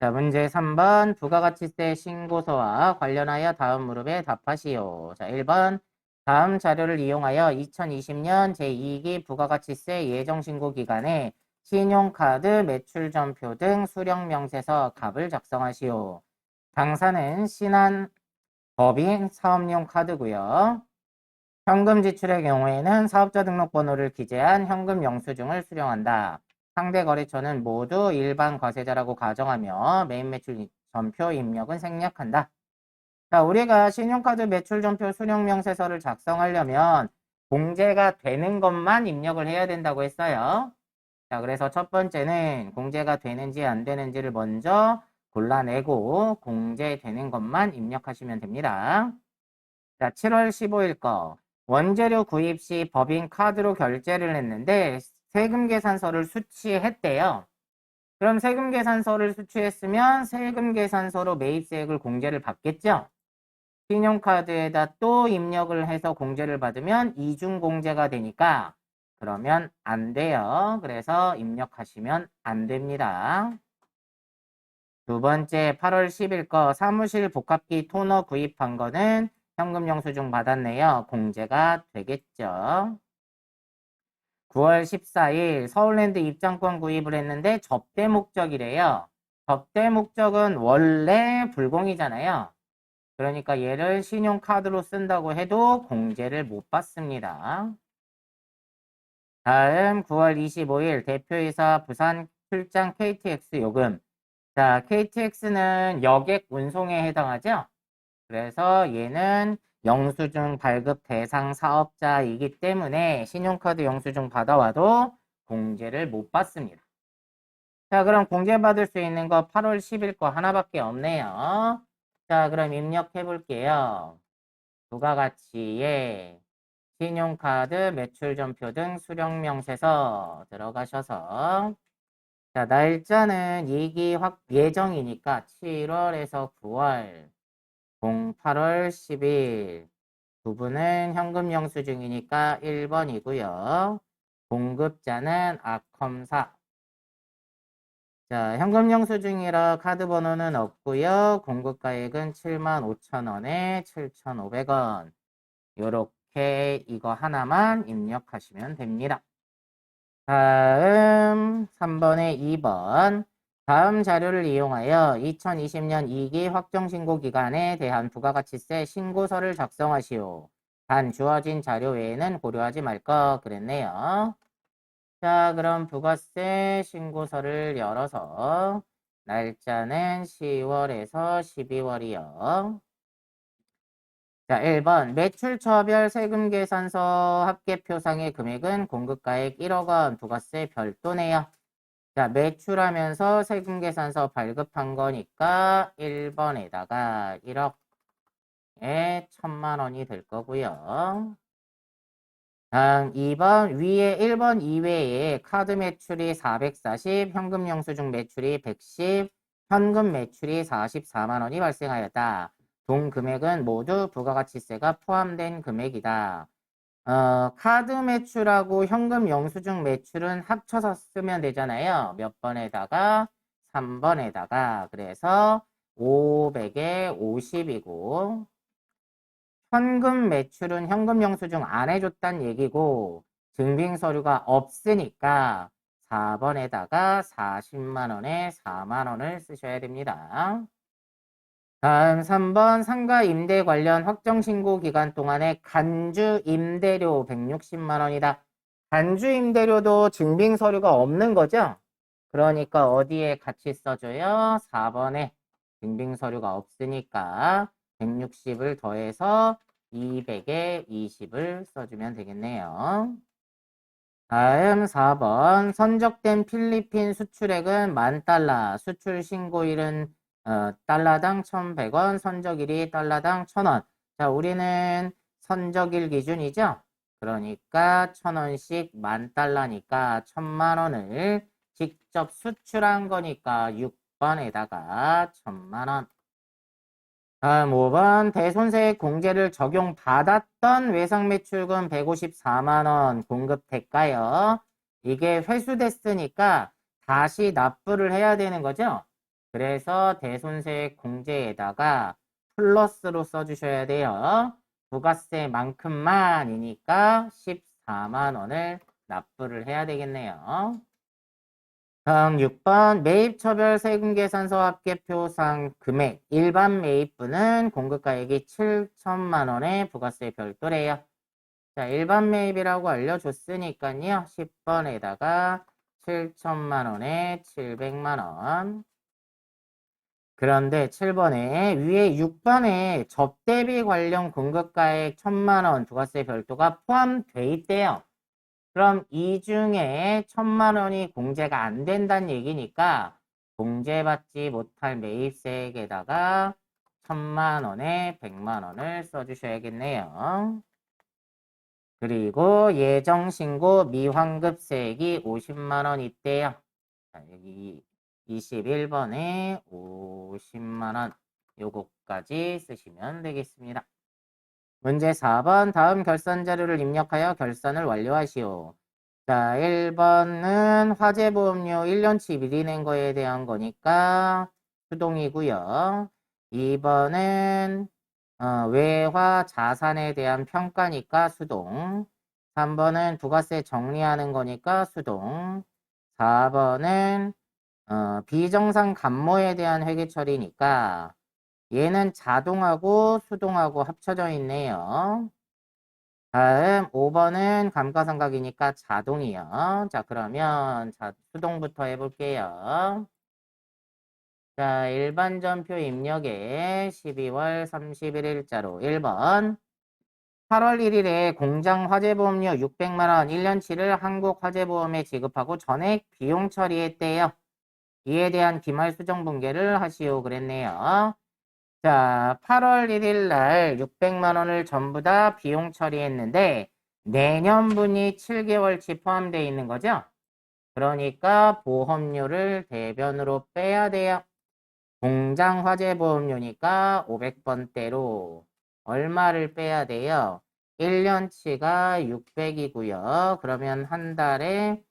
자, 문제 3번 부가가치세 신고서와 관련하여 다음 물음에 답하시오. 자, 1번 다음 자료를 이용하여 2020년 제2기 부가가치세 예정신고 기간에 신용카드 매출전표 등 수령명세서 값을 작성하시오. 당사는 신한 법인 사업용 카드고요. 현금 지출의 경우에는 사업자 등록번호를 기재한 현금 영수증을 수령한다. 상대 거래처는 모두 일반 과세자라고 가정하며 메인 매출 전표 입력은 생략한다. 자, 우리가 신용카드 매출 전표 수령 명세서를 작성하려면 공제가 되는 것만 입력을 해야 된다고 했어요. 자, 그래서 첫 번째는 공제가 되는지 안 되는지를 먼저 골라내고 공제되는 것만 입력하시면 됩니다. 자, 7월 15일 거. 원재료 구입 시 법인 카드로 결제를 했는데 세금 계산서를 수취했대요. 그럼 세금 계산서를 수취했으면 세금 계산서로 매입세액을 공제를 받겠죠? 신용카드에다 또 입력을 해서 공제를 받으면 이중 공제가 되니까 그러면 안 돼요. 그래서 입력하시면 안 됩니다. 두 번째 8월 10일 거 사무실 복합기 토너 구입한 거는 현금 영수증 받았네요. 공제가 되겠죠. 9월 14일 서울랜드 입장권 구입을 했는데 접대 목적이래요. 접대 목적은 원래 불공이잖아요. 그러니까 얘를 신용카드로 쓴다고 해도 공제를 못 받습니다. 다음 9월 25일 대표이사 부산 출장 KTX 요금. 자, KTX는 여객 운송에 해당하죠? 그래서 얘는 영수증 발급 대상 사업자이기 때문에 신용카드 영수증 받아와도 공제를 못 받습니다. 자, 그럼 공제받을 수 있는 거 8월 10일 거 하나밖에 없네요. 자, 그럼 입력해 볼게요. 부가가치에 신용카드 매출전표 등 수령명세서 들어가셔서 자, 날짜는 예정이니까 7월에서 9월 08월 10일 부분은 현금 영수증이니까 1번이고요. 공급자는 아컴사. 자, 현금 영수증이라 카드 번호는 없고요. 공급가액은 75,000원에 7,500원. 요렇게 이거 하나만 입력하시면 됩니다. 다음 3번에 2번. 다음 자료를 이용하여 2020년 2기 확정신고 기간에 대한 부가가치세 신고서를 작성하시오. 단 주어진 자료 외에는 고려하지 말 것 그랬네요. 자, 그럼 부가세 신고서를 열어서 날짜는 10월에서 12월이요. 자, 1번 매출처별 세금계산서 합계표상의 금액은 공급가액 1억 원 부가세 별도네요. 자, 매출하면서 세금계산서 발급한 거니까 1번에다가 1억에 1,000만 원이 될 거고요. 다음 2번 위에 1번 이외에 카드 매출이 440, 현금 영수증 매출이 110, 현금 매출이 44만 원이 발생하였다. 동 금액은 모두 부가가치세가 포함된 금액이다. 카드 매출하고 현금 영수증 매출은 합쳐서 쓰면 되잖아요. 몇 번에다가 3번에다가 그래서 500에 50이고 현금 매출은 현금 영수증 안 해줬단 얘기고 증빙 서류가 없으니까 4번에다가 40만 원에 4만 원을 쓰셔야 됩니다. 다음 3번 상가 임대 관련 확정 신고 기간 동안에 간주 임대료 160만 원이다. 간주 임대료도 증빙 서류가 없는 거죠? 그러니까 어디에 같이 써줘요? 4번에 증빙 서류가 없으니까 160을 더해서 200에 20을 써주면 되겠네요. 다음 4번 선적된 필리핀 수출액은 10,000달러, 수출 신고일은 달러당 1,100원, 선적일이 달러당 1,000원. 자, 우리는 선적일 기준이죠? 그러니까 1,000원씩 10,000달러니까 1,000만 원을 직접 수출한 거니까 6번에다가 1,000만 원. 다음 5번 대손세액 공제를 적용받았던 외상매출금 154만 원 공급될까요? 이게 회수됐으니까 다시 납부를 해야 되는 거죠? 그래서 대손세액 공제에다가 플러스로 써주셔야 돼요. 부가세만큼만이니까 14만 원을 납부를 해야 되겠네요. 다음 6번 매입처별세금계산서 합계표상 금액 일반 매입분은 공급가액이 7천만 원의 부가세 별도래요. 자, 일반 매입이라고 알려줬으니까요. 10번에다가 7천만 원에 700만 원. 그런데 7번에 위에 6번에 접대비 관련 공급가액 1천만 원 부가세 별도가 포함돼 있대요. 그럼 이 중에 1천만 원이 공제가 안 된다는 얘기니까 공제받지 못할 매입세액에다가 1천만 원에 100만 원을 써주셔야겠네요. 그리고 예정신고 미환급세액이 50만 원 있대요. 자, 여기 21번에 50만 원 요거까지 쓰시면 되겠습니다. 문제 4번 다음 결산 자료를 입력하여 결산을 완료하시오. 자, 1번은 화재보험료 1년치 미리 낸 거에 대한 거니까 수동이고요. 2번은 외화 자산에 대한 평가니까 수동. 3번은 부가세 정리하는 거니까 수동. 4번은 비정상 감모에 대한 회계 처리니까 얘는 자동하고 수동하고 합쳐져 있네요. 다음 5번은 감가상각이니까 자동이요. 자, 그러면 수동부터 해볼게요. 자, 일반전표 입력에 12월 31일자로 1번 8월 1일에 공장 화재보험료 600만 원 1년치를 한국화재보험에 지급하고 전액 비용 처리했대요. 이에 대한 기말 수정 분계를 하시오 그랬네요. 자, 8월 1일 날 600만 원을 전부 다 비용 처리했는데 내년분이 7개월치 포함되어 있는 거죠? 그러니까 보험료를 대변으로 빼야 돼요. 공장 화재 보험료니까 500번대로 얼마를 빼야 돼요? 1년치가 600이고요. 그러면 한 달에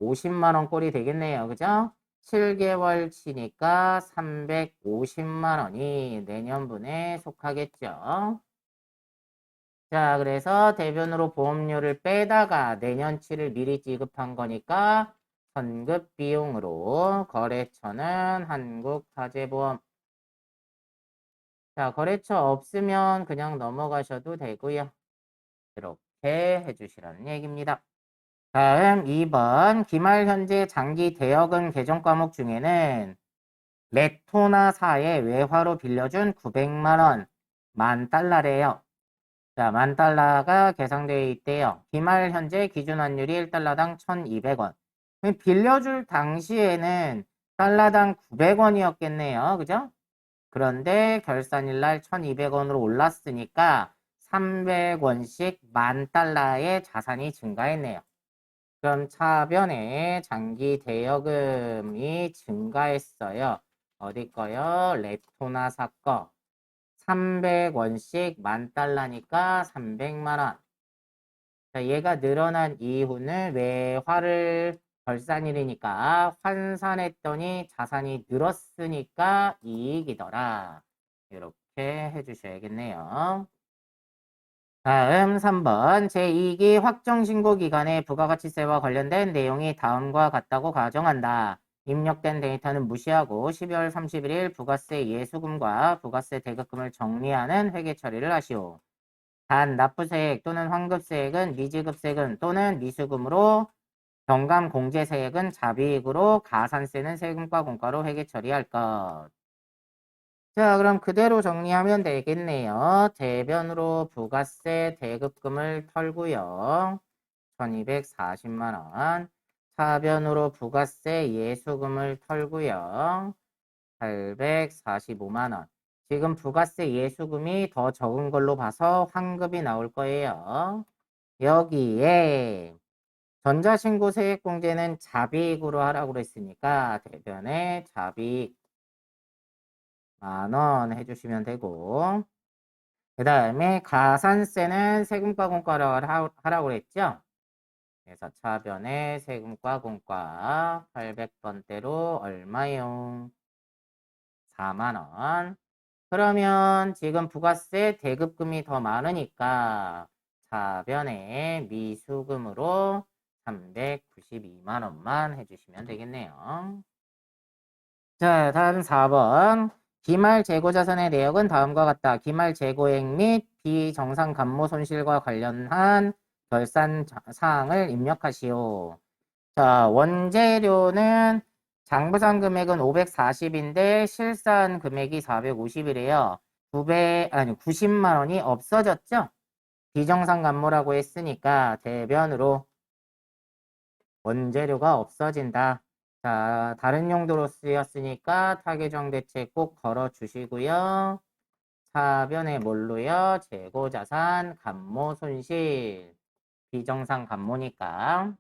50만 원 꼴이 되겠네요. 그죠? 7개월치니까 350만 원이 내년분에 속하겠죠. 자, 그래서 대변으로 보험료를 빼다가 내년치를 미리 지급한 거니까 선급 비용으로 거래처는 한국화재보험. 자, 거래처 없으면 그냥 넘어가셔도 되고요. 이렇게 해주시라는 얘기입니다. 다음 2번 기말 현재 장기 대여금 개정 과목 중에는 레토나사의 외화로 빌려준 900만 원, 10,000달러래요. 자, 10,000달러가 계상되어 있대요. 기말 현재 기준 환율이 1달러당 1,200원. 빌려줄 당시에는 달러당 900원이었겠네요. 그죠? 그런데 결산일 날 1,200원으로 올랐으니까 300원씩 10,000달러의 자산이 증가했네요. 그럼 차변에 장기 대여금이 증가했어요. 어디 거요? 레토나 사건. 300원씩 10,000달러니까 300만 원. 자, 얘가 늘어난 이유는 외화를 결산일이니까 환산했더니 자산이 늘었으니까 이익이더라. 이렇게 해주셔야겠네요. 다음 3번 제2기 확정신고기간의 부가가치세와 관련된 내용이 다음과 같다고 가정한다. 입력된 데이터는 무시하고 12월 31일 부가세 예수금과 부가세 대급금을 정리하는 회계 처리를 하시오. 단 납부세액 또는 환급세액은 미지급세금 또는 미수금으로 경감공제세액은 자비익으로 가산세는 세금과 공과로 회계 처리할 것. 자, 그럼 그대로 정리하면 되겠네요. 대변으로 부가세 대급금을 털고요. 1240만 원. 차변으로 부가세 예수금을 털고요. 845만 원. 지금 부가세 예수금이 더 적은 걸로 봐서 환급이 나올 거예요. 여기에 전자신고 세액공제는 자비익으로 하라고 그랬으니까 대변에 자비익 10,000원 해주시면 되고 그 다음에 가산세는 세금과 공과로 하라고 그랬죠? 그래서 차변에 세금과 공과 800번대로 얼마요? 4만 원. 그러면 지금 부가세 대급금이 더 많으니까 사변에 미수금으로 392만 원만 해주시면 되겠네요. 자, 다음 4번. 기말 재고 자산의 내역은 다음과 같다. 기말 재고액 및 비정상 감모 손실과 관련한 결산 사항을 입력하시오. 자, 원재료는 장부상 금액은 540인데 실산 금액이 450이래요. 90만 원이 없어졌죠? 비정상 감모라고 했으니까 대변으로 원재료가 없어진다. 자, 다른 용도로 쓰였으니까 타개정 대책 꼭 걸어 주시고요. 사변에 뭘로요? 재고자산, 감모, 손실. 비정상 감모니까.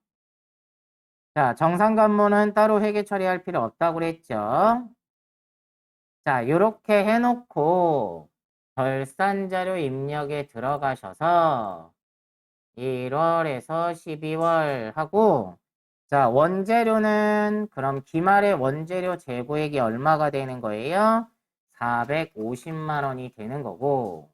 자, 정상 감모는 따로 회계 처리할 필요 없다고 그랬죠? 자, 요렇게 해놓고 결산자료 입력에 들어가셔서 1월에서 12월 하고 자, 원재료는 그럼 기말의 원재료 재고액이 얼마가 되는 거예요? 450만 원이 되는 거고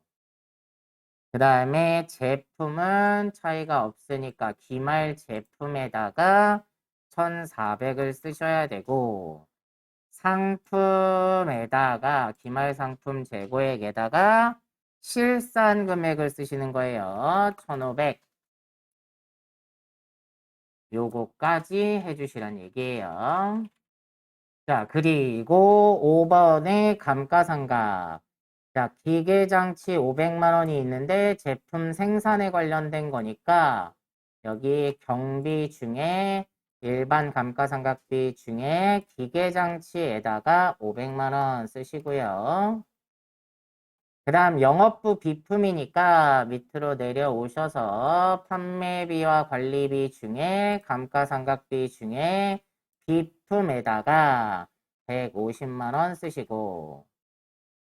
그 다음에 제품은 차이가 없으니까 기말 제품에다가 1,400을 쓰셔야 되고 상품에다가 기말 상품 재고액에다가 실산 금액을 쓰시는 거예요. 1,500 요거까지 해주시란 얘기예요. 자, 그리고 5번에 감가상각. 자, 기계장치 500만 원이 있는데 제품 생산에 관련된 거니까 여기 경비 중에 일반 감가상각비 중에 기계장치에다가 500만 원 쓰시고요. 그 다음 영업부 비품이니까 밑으로 내려오셔서 판매비와 관리비 중에 감가상각비 중에 비품에다가 150만 원 쓰시고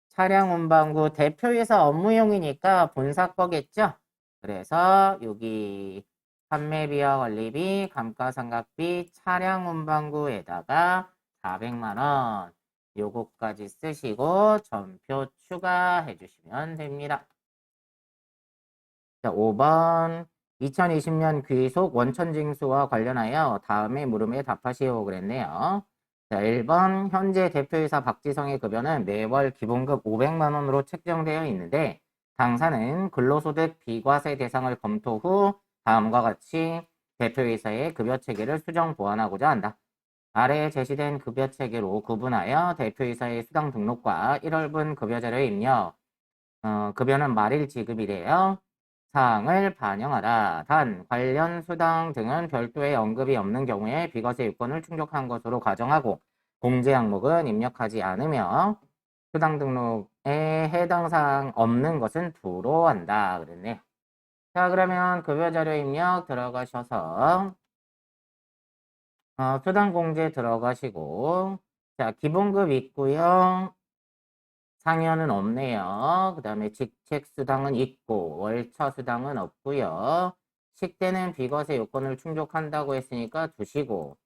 차량 운반구 대표이사 업무용이니까 본사 거겠죠? 그래서 여기 판매비와 관리비, 감가상각비, 차량 운반구에다가 400만 원 요거까지 쓰시고 전표 추가해 주시면 됩니다. 자, 5번 2020년 귀속 원천징수와 관련하여 다음의 물음에 답하시오 그랬네요. 자, 1번 현재 대표이사 박지성의 급여는 매월 기본급 500만 원으로 책정되어 있는데 당사는 근로소득 비과세 대상을 검토 후 다음과 같이 대표이사의 급여 체계를 수정 보완하고자 한다. 아래에 제시된 급여 체계로 구분하여 대표이사의 수당 등록과 1월분 급여 자료 입력, 급여는 말일 지급이래요. 사항을 반영하라. 단, 관련 수당 등은 별도의 언급이 없는 경우에 비과세 요건을 충족한 것으로 가정하고 공제 항목은 입력하지 않으며 수당 등록에 해당 사항 없는 것은 불허한다. 그랬네요. 자, 그러면 급여 자료 입력 들어가셔서 수당 공제 들어가시고 자, 기본급 있고요. 상여는 없네요. 그 다음에 직책 수당은 있고 월차 수당은 없고요. 식대는 비과세 요건을 충족한다고 했으니까 두시고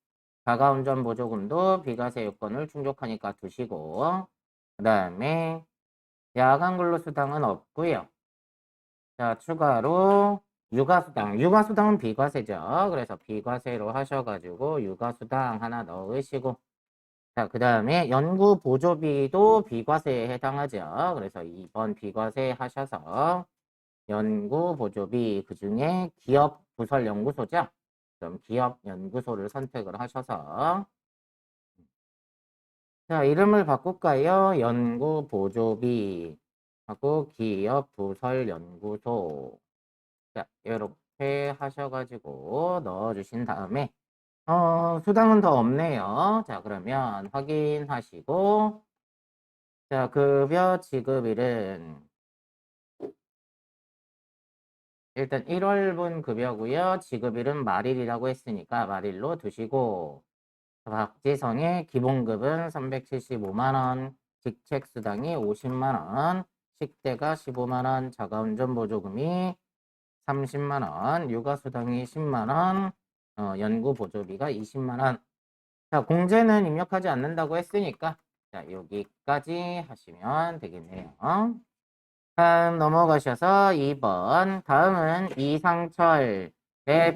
자가운전 보조금도 비과세 요건을 충족하니까 두시고 그 다음에 야간 근로 수당은 없고요. 자, 추가로 육아수당. 육아수당은 비과세죠. 그래서 비과세로 하셔가지고 육아수당 하나 넣으시고 자, 그 다음에 연구 보조비도 비과세에 해당하죠. 그래서 2번 비과세 하셔서 연구 보조비 그 중에 기업 부설 연구소죠. 그럼 기업 연구소를 선택을 하셔서 자, 이름을 바꿀까요? 연구 보조비 하고 기업 부설 연구소. 자, 이렇게 하셔가지고 넣어주신 다음에 수당은 더 없네요. 자, 그러면 확인하시고 자, 급여 지급일은 일단 1월분 급여고요. 지급일은 말일이라고 했으니까 말일로 두시고 박지성의 기본급은 375만 원, 직책수당이 50만 원, 식대가 15만 원, 자가운전 보조금이 30만 원, 육아수당이 10만 원, 연구 보조비가 20만 원. 자, 공제는 입력하지 않는다고 했으니까 자, 여기까지 하시면 되겠네요. 다음 넘어가셔서 2번. 다음은 이상철의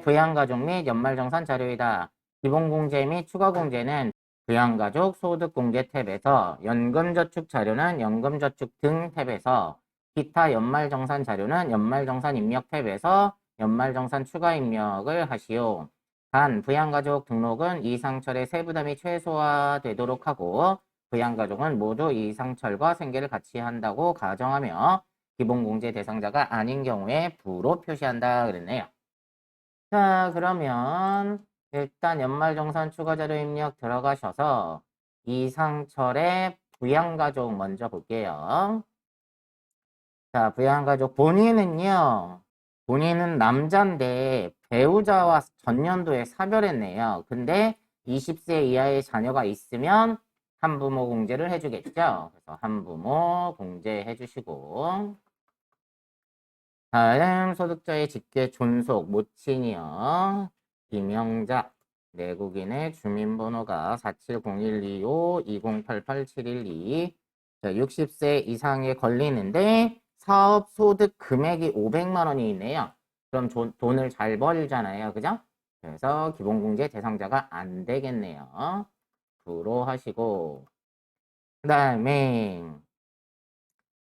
부양가족 및 연말정산 자료이다. 기본공제 및 추가공제는 부양가족 소득공제 탭에서, 연금저축 자료는 연금저축 등 탭에서, 기타 연말정산 자료는 연말정산 입력 탭에서 연말정산 추가 입력을 하시오. 단, 부양가족 등록은 이상철의 세부담이 최소화되도록 하고, 부양가족은 모두 이상철과 생계를 같이 한다고 가정하며 기본공제 대상자가 아닌 경우에 부로 표시한다 그랬네요. 자, 그러면 일단 연말정산 추가자료 입력 들어가셔서 이상철의 부양가족 먼저 볼게요. 자, 부양가족 본인은 남자인데 배우자와 전년도에 사별했네요. 근데 20세 이하의 자녀가 있으면 한부모 공제를 해주겠죠. 그래서 한부모 공제해 주시고, 다음 소득자의 직계 존속 모친이요. 김영자, 내국인의 주민번호가 470125-2088-712. 자, 60세 이상에 걸리는데 사업 소득 금액이 500만 원이 있네요. 그럼 돈을 잘 벌잖아요. 그죠? 그래서 기본공제 대상자가 안 되겠네요. 구로 하시고, 그 다음에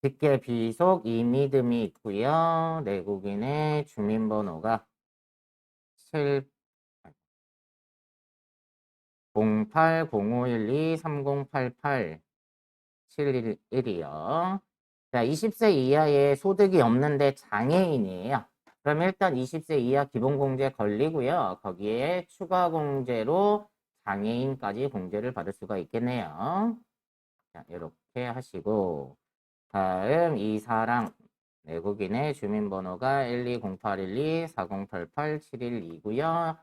직계 비속 이미듬이 있고요. 내국인의 주민번호가 7 0805123088-711이요. 자, 20세 이하의 소득이 없는데 장애인이에요. 그럼 일단 20세 이하 기본공제 걸리고요. 거기에 추가 공제로 장애인까지 공제를 받을 수가 있겠네요. 자, 이렇게 하시고, 다음 이사랑 내국인의 주민번호가 120812408871이고요.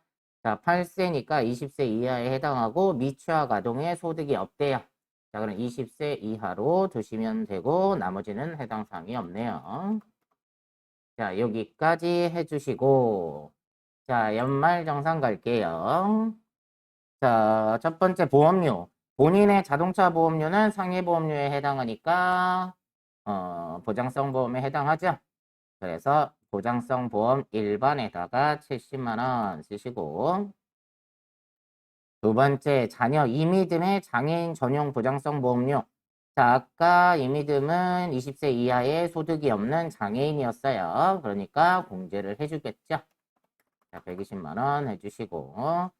자, 8세니까 20세 이하에 해당하고 미취학 아동의 소득이 없대요. 자, 그럼 20세 이하로 두시면 되고 나머지는 해당 사항이 없네요. 자, 여기까지 해주시고, 자, 연말정산 갈게요. 자, 첫 번째 보험료. 본인의 자동차 보험료는 상해보험료에 해당하니까 보장성 보험에 해당하죠. 그래서 보장성 보험 일반에다가 70만 원 쓰시고, 두 번째 자녀 이미듬의 장애인 전용 보장성 보험료. 자, 아까 이미듬은 20세 이하의 소득이 없는 장애인이었어요. 그러니까 공제를 해주겠죠. 자, 120만 원 해주시고,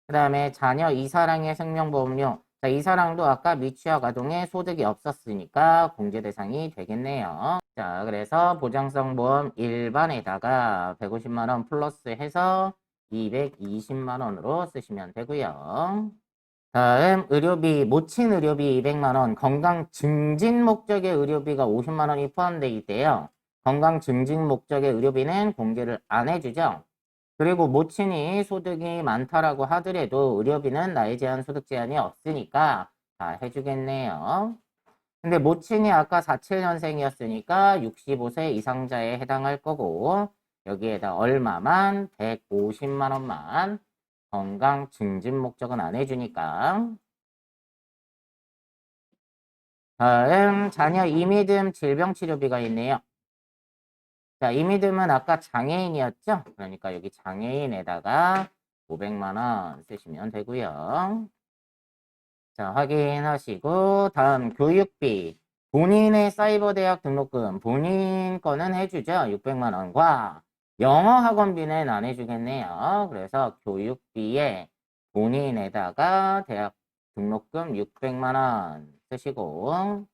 그 다음에 자녀 이사랑의 생명보험료. 자, 이사랑도 아까 미취학 아동의 소득이 없었으니까 공제 대상이 되겠네요. 자, 그래서 보장성 보험 일반에다가 150만 원 플러스 해서 220만 원으로 쓰시면 되고요. 다음 의료비, 모친 의료비 200만 원, 건강 증진 목적의 의료비가 50만 원이 포함되어 있대요. 건강 증진 목적의 의료비는 공제를 안 해주죠. 그리고 모친이 소득이 많다라고 하더라도 의료비는 나이 제한 소득 제한이 없으니까 다 해주겠네요. 근데 모친이 아까 47년생이었으니까 65세 이상자에 해당할 거고 여기에다 얼마만 150만 원만 건강 증진 목적은 안 해주니까. 다음 자녀 이미듬 질병치료비가 있네요. 자, 이미듬은 아까 장애인이었죠? 그러니까 여기 장애인에다가 500만 원 쓰시면 되고요. 자, 확인하시고 다음 교육비. 본인의 사이버 대학 등록금 본인 거는 해주죠. 600만 원과 영어 학원비는 안 해주겠네요. 그래서 교육비에 본인에다가 대학 등록금 600만 원 쓰시고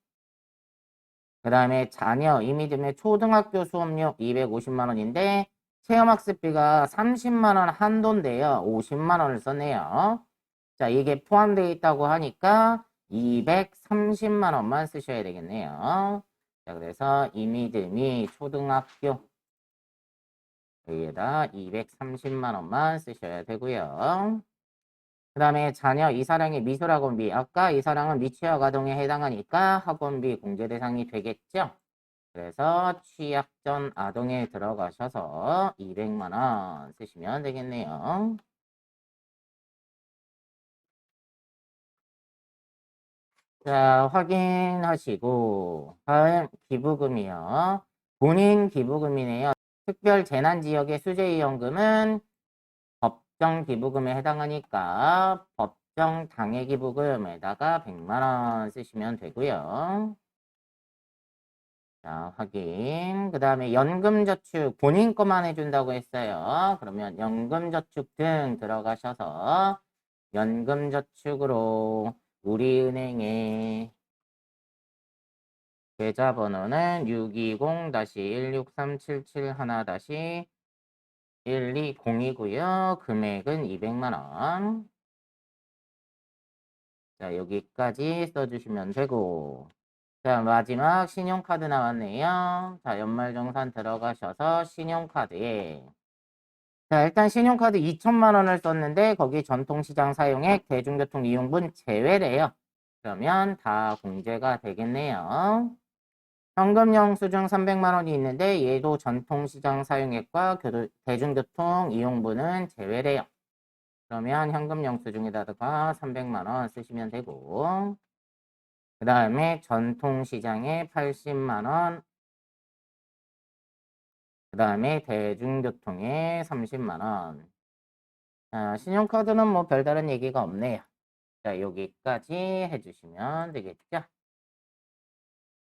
그 다음에 자녀 이미듬의 초등학교 수업료 250만 원인데 체험학습비가 30만 원 한도인데요. 50만 원을 썼네요. 자, 이게 포함되어 있다고 하니까 230만 원만 쓰셔야 되겠네요. 자, 그래서 이미듬이 초등학교 여기에다 230만 원만 쓰셔야 되고요. 그 다음에 자녀 이사랑의 미술학원비. 아까 이사랑은 미취학 아동에 해당하니까 학원비 공제 대상이 되겠죠? 그래서 취약 전 아동에 들어가셔서 200만 원 쓰시면 되겠네요. 자, 확인하시고, 다음 기부금이요. 본인 기부금이네요. 특별 재난 지역의 수재이연금은 법정 기부금에 해당하니까 법정 당해 기부금에다가 100만 원 쓰시면 되고요. 자, 확인. 그 다음에 연금저축 본인 것만 해준다고 했어요. 그러면 연금저축 등 들어가셔서 연금저축으로 우리은행에 계좌번호는 620-16377-1-1202고요. 금액은 200만 원. 자, 여기까지 써주시면 되고. 자, 마지막 신용카드 나왔네요. 자, 연말정산 들어가셔서 신용카드에. 자, 일단 신용카드 2천만 원을 썼는데 거기 전통시장 사용액, 대중교통 이용분 제외래요. 그러면 다 공제가 되겠네요. 현금 영수증 300만 원이 있는데 얘도 전통시장 사용액과 대중교통 이용분은 제외래요. 그러면 현금 영수증에다가 300만 원 쓰시면 되고 그 다음에 전통시장에 80만 원, 그 다음에 대중교통에 30만 원. 자, 신용카드는 뭐 별다른 얘기가 없네요. 자, 여기까지 해주시면 되겠죠.